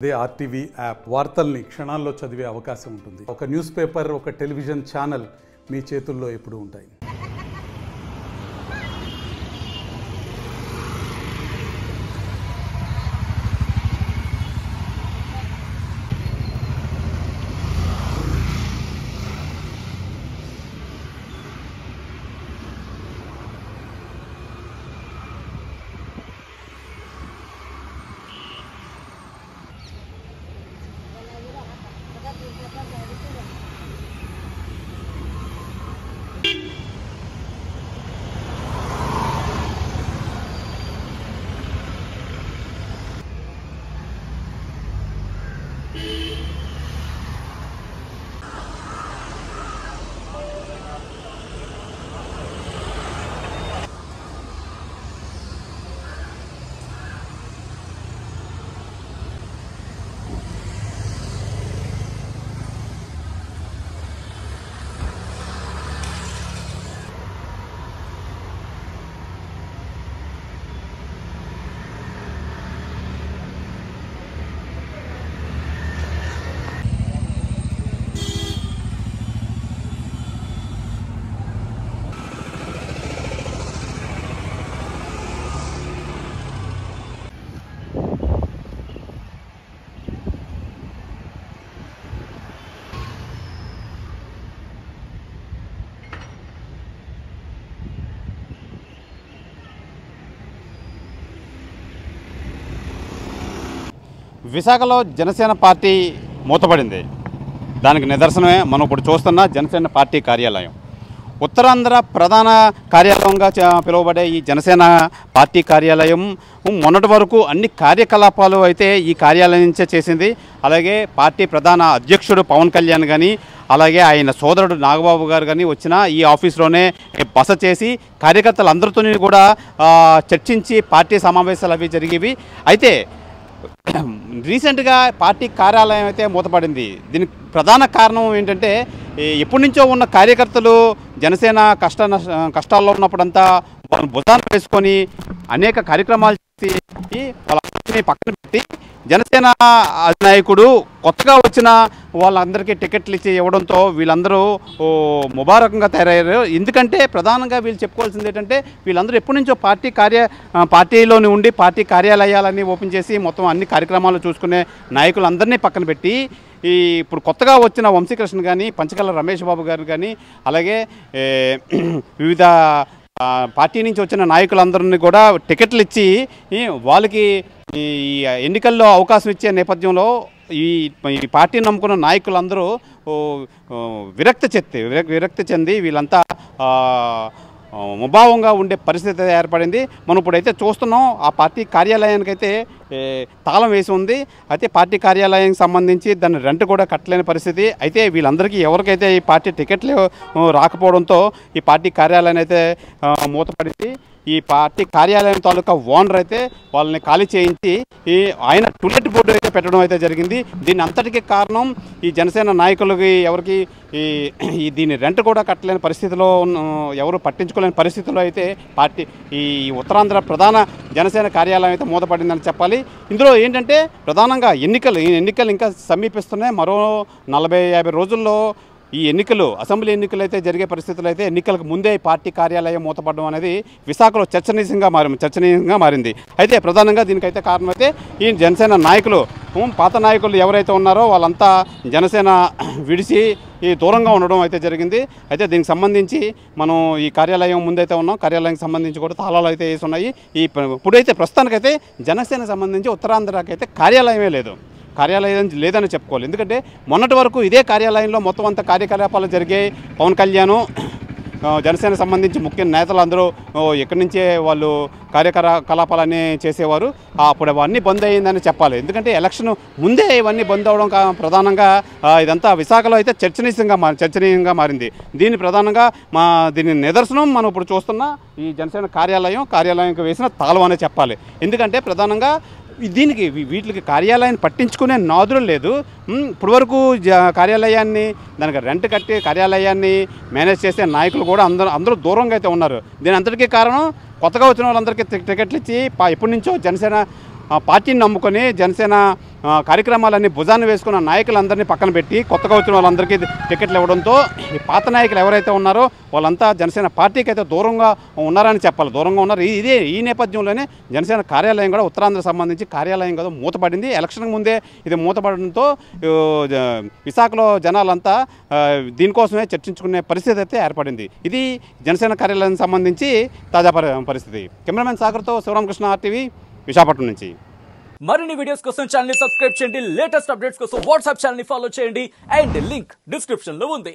అదే RTV app వార్తల్ని క్షణాల్లో చదివే అవకాశం ఉంటుంది. ఒక న్యూస్ పేపర్, ఒక టెలివిజన్ ఛానల్ మీ చేతుల్లో ఎప్పుడూ ఉంటాయి. విశాఖలో జనసేన పార్టీ మూతపడింది. దానికి నిదర్శనమే మనం ఇప్పుడు చూస్తున్న జనసేన పార్టీ కార్యాలయం. ఉత్తరాంధ్ర ప్రధాన కార్యాలయంగా పిలువబడే ఈ జనసేన పార్టీ కార్యాలయం మొన్నటి వరకు అన్ని కార్యకలాపాలు అయితే ఈ కార్యాలయం నుంచే చేసింది. అలాగే పార్టీ ప్రధాన అధ్యక్షుడు పవన్ కళ్యాణ్ కానీ, అలాగే ఆయన సోదరుడు నాగబాబు గారు కానీ వచ్చిన ఈ ఆఫీస్లోనే బస చేసి కార్యకర్తలందరితో కూడా చర్చించి పార్టీ సమావేశాలు అవి జరిగేవి. అయితే రీసెంట్గా పార్టీ కార్యాలయం అయితే మూతపడింది. దీనికి ప్రధాన కారణం ఏంటంటే, ఎప్పటి నుంచో ఉన్న కార్యకర్తలు జనసేన కష్టాల్లో ఉన్నప్పుడంతా వాళ్ళని భుజాన వేసుకొని అనేక కార్యక్రమాలు చేసి వాళ్ళందరినీ పక్కన పెట్టి జనసేన అధినాయకుడు కొత్తగా వచ్చిన వాళ్ళందరికీ టికెట్లు ఇచ్చి ఇవ్వడంతో వీళ్ళందరూ ముబారకంగా తయారయ్యారు. ఎందుకంటే ప్రధానంగా వీళ్ళు చెప్పుకోవాల్సింది ఏంటంటే, వీళ్ళందరూ ఎప్పటి నుంచో పార్టీలోని ఉండి పార్టీ కార్యాలయాలన్నీ ఓపెన్ చేసి మొత్తం అన్ని కార్యక్రమాలు చూసుకునే నాయకులందరినీ పక్కన పెట్టి ఇప్పుడు కొత్తగా వచ్చిన వంశీకృష్ణ కానీ, పంచకల్ల రమేష్ బాబు గారు కానీ, అలాగే వివిధ పార్టీ నుంచి వచ్చిన నాయకులందరినీ కూడా టికెట్లు ఇచ్చి వాళ్ళకి ఈ ఎన్నికల్లో అవకాశం ఇచ్చే నేపథ్యంలో ఈ పార్టీని నమ్ముకున్న నాయకులందరూ విరక్తి చెంది వీళ్ళంతా ముభావంగా ఉండే పరిస్థితి ఏర్పడింది. మనం ఇప్పుడైతే చూస్తున్నాం, ఆ పార్టీ కార్యాలయానికి అయితే తాళం వేసి ఉంది. అయితే పార్టీ కార్యాలయానికి సంబంధించి దాన్ని రెంట్ కూడా కట్టలేని పరిస్థితి. అయితే వీళ్ళందరికీ ఎవరికైతే ఈ పార్టీ టికెట్లు రాకపోవడంతో ఈ పార్టీ కార్యాలయాన్ని అయితే మూతపడింది. ఈ పార్టీ కార్యాలయం తాలూకా ఓనర్ అయితే వాళ్ళని ఖాళీ చేయించి ఆయన టూలెట్ బోర్డు అయితే పెట్టడం అయితే జరిగింది. దీని అంతటికీ కారణం ఈ జనసేన నాయకులకి ఎవరికి దీని రెంట్ కూడా కట్టలేని పరిస్థితిలో ఎవరు పట్టించుకోలేని పరిస్థితిలో అయితే పార్టీ ఈ ఉత్తరాంధ్ర ప్రధాన జనసేన కార్యాలయం అయితే మూతపడిందని చెప్పాలి. ఇందులో ఏంటంటే ప్రధానంగా ఎన్నికలు ఇంకా సమీపిస్తున్నాయి. మరో 40-50 రోజుల్లో ఈ అసెంబ్లీ ఎన్నికలు అయితే జరిగే పరిస్థితులు అయితే ఎన్నికలకు ముందే పార్టీ కార్యాలయం మూతపడడం అనేది విశాఖలో చర్చనీయంగా మారింది. అయితే ప్రధానంగా దీనికైతే కారణం అయితే ఈ జనసేన నాయకులు, పాత నాయకులు ఎవరైతే ఉన్నారో వాళ్ళంతా జనసేన విడిచి దూరంగా ఉండడం అయితే జరిగింది. అయితే దీనికి సంబంధించి మనం ఈ కార్యాలయం ముందైతే ఉన్నాం. కార్యాలయానికి సంబంధించి కూడా తాళాలు అయితే వేసి ఉన్నాయి. ఇప్పుడైతే ప్రస్తుతానికైతే జనసేన సంబంధించి ఉత్తరాంధ్రకి అయితే కార్యాలయమే లేదని చెప్పుకోవాలి. ఎందుకంటే మొన్నటి వరకు ఇదే కార్యాలయంలో మొత్తం అంత కార్యకలాపాలు జరిగాయి. పవన్ కళ్యాణ్, జనసేన సంబంధించి ముఖ్య నేతలు అందరూ ఎక్కడి నుంచే వాళ్ళు కార్యకలాపాలన్నీ చేసేవారు. అప్పుడు అవన్నీ బంద్ అయ్యిందని చెప్పాలి. ఎందుకంటే ఎలక్షన్ ముందే ఇవన్నీ బంద్ అవడం ప్రధానంగా ఇదంతా విశాఖలో అయితే చర్చనీయంగా మారింది. ప్రధానంగా దీని నిదర్శనం మనం ఇప్పుడు చూస్తున్న ఈ జనసేన కార్యాలయంకి వేసిన తాళం అనే చెప్పాలి. ఎందుకంటే ప్రధానంగా వీటికి కార్యాలయాన్ని పట్టించుకునే నాదులు లేదు. ఇప్పటివరకు కార్యాలయాన్ని దానికి రెంట్ కట్టి కార్యాలయాన్ని మేనేజ్ చేసే నాయకులు కూడా అందరూ దూరంగా అయితే ఉన్నారు. దీని అంతటికీ కారణం కొత్తగా వచ్చిన వాళ్ళందరికీ టికెట్లు ఇచ్చి ఎప్పటి నుంచో జనసేన పార్టీని నమ్ముకొని జనసేన కార్యక్రమాలన్నీ భుజాన్ని వేసుకున్న నాయకులందరినీ పక్కన పెట్టి కొత్తగా వచ్చిన వాళ్ళందరికీ టికెట్లు ఇవ్వడంతో ఈ పాత నాయకులు ఎవరైతే ఉన్నారో వాళ్ళంతా జనసేన పార్టీకి అయితే దూరంగా ఉన్నారని చెప్పాలి. దూరంగా ఉన్నారు. ఈ నేపథ్యంలోనే జనసేన కార్యాలయం కూడా ఉత్తరాంధ్ర సంబంధించి కార్యాలయం కూడా మూతపడింది. ఎలక్షన్ ముందే ఇది మూతపడడంతో విశాఖలో జనాలంతా దీనికోసమే చర్చించుకునే పరిస్థితి అయితే ఏర్పడింది. ఇది జనసేన కార్యాలయానికి సంబంధించి తాజా పరిస్థితి. కెమెరామెన్ సాగర్తో శివరామకృష్ణ, RTV, విశాఖపట్నం నుంచి. మరిన్ని వీడియోస్ కోసం ఛానల్ ని సబ్స్క్రైబ్ చేయండి. లేటెస్ట్ అప్డేట్స్ కోసం వాట్సాప్ ఛానల్ ని ఫాలో చేయండి. అండ్ లింక్ డిస్క్రిప్షన్ లో ఉంది.